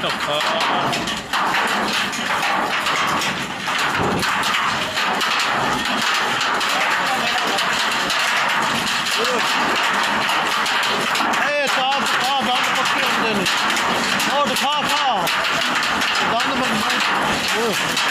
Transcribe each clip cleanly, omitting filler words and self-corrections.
ਧੱਕਾ ਇਹ ਸਾਹ ਸਾਹ ਦੰਦ ਪੱਕੇ ਹੁੰਦੇ ਨੇ ਉਹ ਦਿਖਾ ਖਾ ਦੰਦ ਮਜ਼ਬੂਤ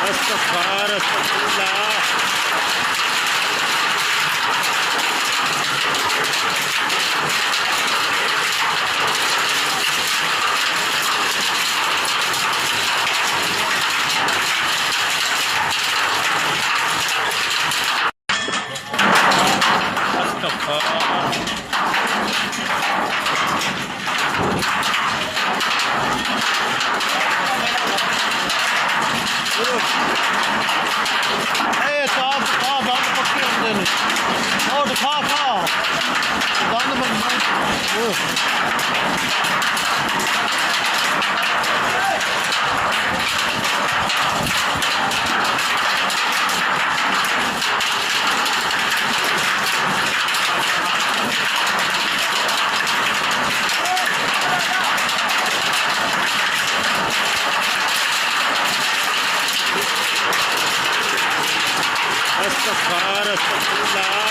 استغفار استغفر الله ਇਹ ਸਾਹ ਦੰਦ ਪੱਕੇ ਹੁੰਦੇ ਨੇ ਉਹ ਦਿਖਾ ਖਾ ਦੰਦ ਮਜ਼ਬੂਤ استغفار استغفر الله